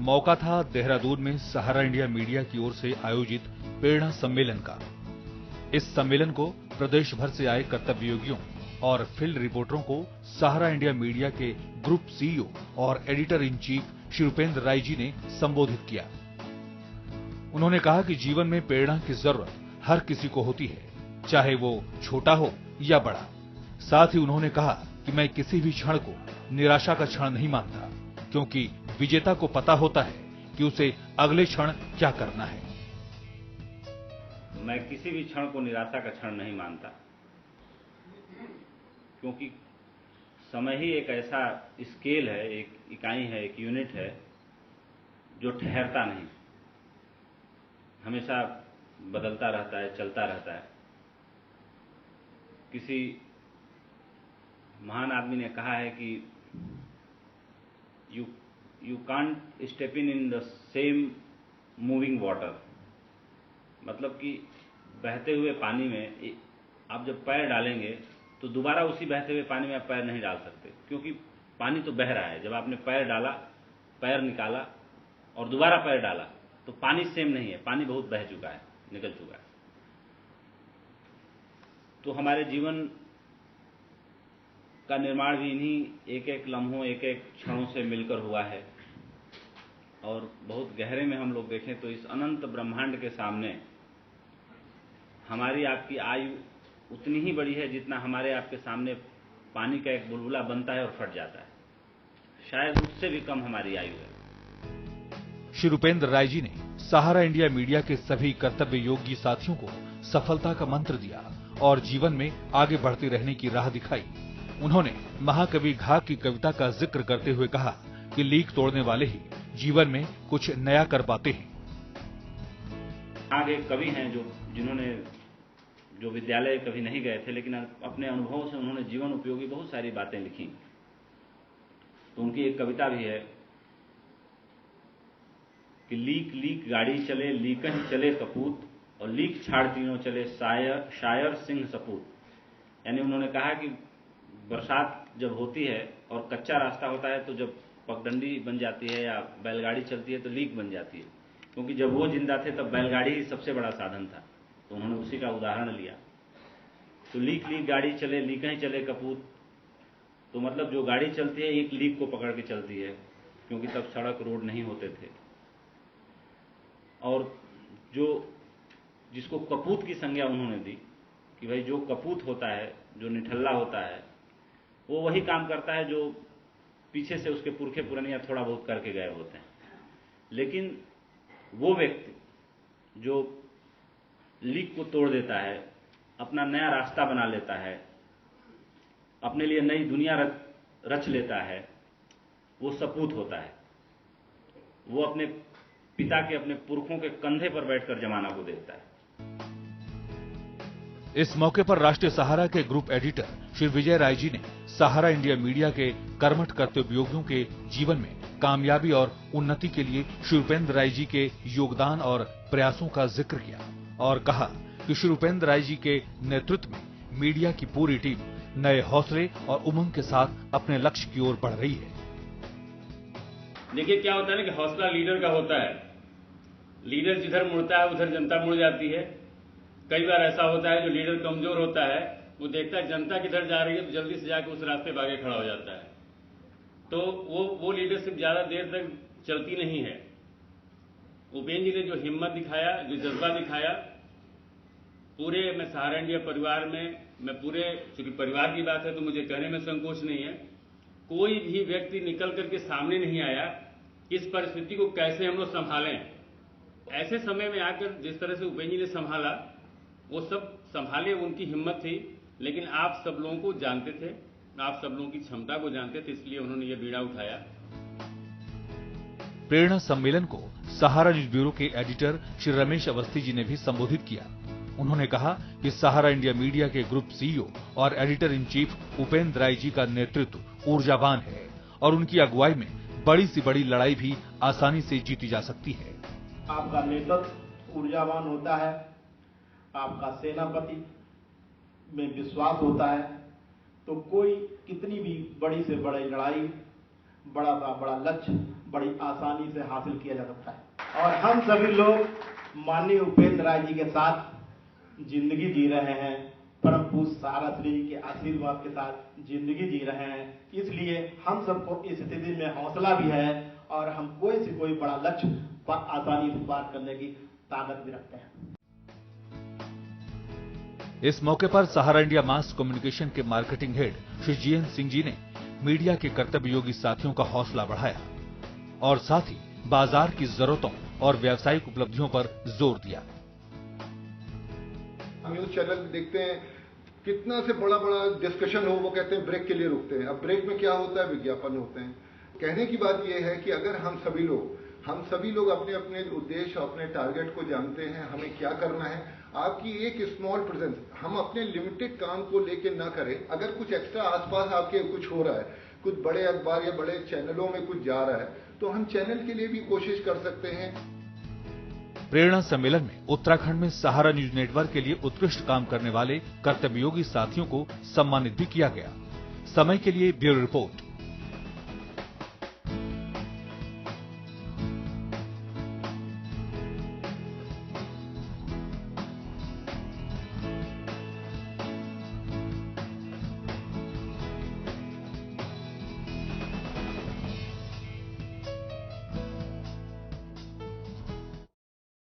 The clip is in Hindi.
मौका था देहरादून में सहारा इंडिया मीडिया की ओर से आयोजित प्रेरणा सम्मेलन का। इस सम्मेलन को प्रदेश भर से आए कर्तव्ययोगियों और फील्ड रिपोर्टरों को सहारा इंडिया मीडिया के ग्रुप सीईओ और editor in chief Shri Upendra Rai ji ने संबोधित किया। उन्होंने कहा कि जीवन में प्रेरणा की जरूरत हर किसी को होती है, चाहे वो छोटा हो या बड़ा। साथ ही उन्होंने कहा कि मैं किसी भी क्षण को निराशा का क्षण नहीं मानता, क्योंकि विजेता को पता होता है कि उसे अगले क्षण क्या करना है। मैं किसी भी क्षण को निराशा का क्षण नहीं मानता, क्योंकि समय ही एक ऐसा स्केल है, एक इकाई है, एक यूनिट है जो ठहरता नहीं, हमेशा बदलता रहता है, चलता रहता है। किसी महान आदमी ने कहा है कि you can't step in the same moving water, मतलब कि बहते हुए पानी में आप जब पैर डालेंगे तो दोबारा उसी बहते हुए पानी में आप पैर नहीं डाल सकते, क्योंकि पानी तो बह रहा है। जब आपने पैर डाला, पैर निकाला और दोबारा पैर डाला, तो पानी सेम नहीं है, पानी बहुत बह चुका है, निकल चुका है। तो हमारे जीवन का निर्माण भी इन्हीं एक एक लम्हों, एक एक क्षणों से मिलकर हुआ है। और बहुत गहरे में हम लोग देखें तो इस अनंत ब्रह्मांड के सामने हमारी आपकी आयु उतनी ही बड़ी है जितना हमारे आपके सामने पानी का एक बुलबुला बनता है और फट जाता है। शायद उससे भी कम हमारी आयु है। श्री उपेंद्र राय जी ने सहारा इंडिया मीडिया के सभी कर्तव्य योगी साथियों को सफलता का मंत्र दिया और जीवन में आगे बढ़ते रहने की राह दिखाई। उन्होंने महाकवि घाघ की कविता का जिक्र करते हुए कहा कि लीक तोड़ने वाले ही जीवन में कुछ नया कर पाते हैं। आगे कवि हैं जो विद्यालय कभी नहीं गए थे, लेकिन अपने अनुभव से उन्होंने जीवन उपयोगी बहुत सारी बातें लिखी। तो उनकी एक कविता भी है कि लीक लीक गाड़ी चले, लीकन चले कपूत, और लीक छाड़ तीनों चले शायर सिंह सपूत। यानी उन्होंने कहा कि बरसात जब होती है और कच्चा रास्ता होता है, तो जब पगडंडी बन जाती है या बैलगाड़ी चलती है तो लीक बन जाती है, क्योंकि जब वो जिंदा थे तब बैलगाड़ी ही सबसे बड़ा साधन था। तो उन्होंने उसी का उदाहरण लिया। तो लीक लीक गाड़ी चले, लीक ही चले कपूत, तो मतलब जो गाड़ी चलती है एक लीक को पकड़ के चलती है, क्योंकि तब सड़क रोड नहीं होते थे। और जिसको कपूत की संज्ञा उन्होंने दी कि भाई जो कपूत होता है, जो निठल्ला होता है, वो वही काम करता है जो पीछे से उसके पुरखे पुरनिया थोड़ा बहुत करके गए होते हैं। लेकिन वो व्यक्ति जो लीक को तोड़ देता है, अपना नया रास्ता बना लेता है, अपने लिए नई दुनिया रच लेता है, वो सपूत होता है। वो अपने पिता के, अपने पुरखों के कंधे पर बैठकर जमाना को देखता है। इस मौके पर राष्ट्रीय सहारा के ग्रुप एडिटर श्री विजय राय जी ने सहारा इंडिया मीडिया के कर्मठ कर्तव्ययोगियों के जीवन में कामयाबी और उन्नति के लिए श्री उपेंद्र राय जी के योगदान और प्रयासों का जिक्र किया और कहा कि श्री उपेंद्र राय जी के नेतृत्व में मीडिया की पूरी टीम नए हौसले और उमंग के साथ अपने लक्ष्य की ओर बढ़ रही है। देखिए क्या होता है ना कि हौसला लीडर का होता है। लीडर जिधर मुड़ता है उधर जनता मुड़ जाती है। कई बार ऐसा होता है जो लीडर कमजोर होता है, वो देखता है जनता किधर जा रही है तो जल्दी से जाकर उस रास्ते पर आगे खड़ा हो जाता है। तो वो लीडरशिप ज्यादा देर तक चलती नहीं है। उपेंद्र जी ने जो हिम्मत दिखाया, जो जज्बा दिखाया, पूरे मैं सहारा इंडिया परिवार में, मैं पूरे, चूंकि परिवार की बात है तो मुझे कहने में संकोच नहीं है, कोई भी व्यक्ति निकल करके सामने नहीं आया इस परिस्थिति को कैसे हम लोग संभालें। ऐसे समय में आकर जिस तरह से उपेंद्र जी ने संभाला, वो सब संभाले, उनकी हिम्मत थी। लेकिन आप सब लोगों को जानते थे, आप सब लोगों की क्षमता को जानते थे, इसलिए उन्होंने ये बीड़ा उठाया। प्रेरणा सम्मेलन को सहारा न्यूज ब्यूरो के एडिटर श्री रमेश अवस्थी जी ने भी संबोधित किया। उन्होंने कहा कि सहारा इंडिया मीडिया के ग्रुप सीईओ और editor in chief Upendra Rai जी का नेतृत्व ऊर्जावान है और उनकी अगुवाई में बड़ी से बड़ी लड़ाई भी आसानी से जीती जा सकती है। आपका नेतृत्व ऊर्जावान होता है, आपका सेनापति में विश्वास होता है, तो कोई कितनी भी बड़ी से बड़ी लड़ाई बड़ा लक्ष्य बड़ी आसानी से हासिल किया जा सकता है। और हम सभी लोग माननीय उपेंद्र राय जी के साथ जिंदगी जी रहे हैं, परम पूज्य सारा श्री जी के आशीर्वाद के साथ जिंदगी जी रहे हैं। इसलिए हम सबको इस स्थिति में हौसला भी है और हम कोई से कोई बड़ा लक्ष्य आसानी से पार करने की ताकत भी रखते हैं। इस मौके पर सहारा इंडिया मास कम्युनिकेशन के marketing head Shri GN Singh ji ने मीडिया के कर्तव्ययोगी साथियों का हौसला बढ़ाया और साथ ही बाजार की जरूरतों और व्यावसायिक उपलब्धियों पर जोर दिया। न्यूज चैनल देखते हैं, कितना से बड़ा डिस्कशन हो, वो कहते हैं ब्रेक के लिए रुकते हैं। अब ब्रेक में क्या होता है, विज्ञापन होते हैं। कहने की बात यह है कि अगर हम सभी लोग अपने अपने उद्देश्य, अपने टारगेट को जानते हैं, हमें क्या करना है। आपकी एक स्मॉल प्रेजेंस, हम अपने लिमिटेड काम को लेके ना करें। अगर कुछ एक्स्ट्रा आसपास आपके कुछ हो रहा है, कुछ बड़े अखबार या बड़े चैनलों में कुछ जा रहा है, तो हम चैनल के लिए भी कोशिश कर सकते हैं। प्रेरणा सम्मेलन में उत्तराखंड में सहारा न्यूज नेटवर्क के लिए उत्कृष्ट काम करने वाले कर्तव्ययोगी साथियों को सम्मानित भी किया गया। समय के लिए ब्यूरो रिपोर्ट।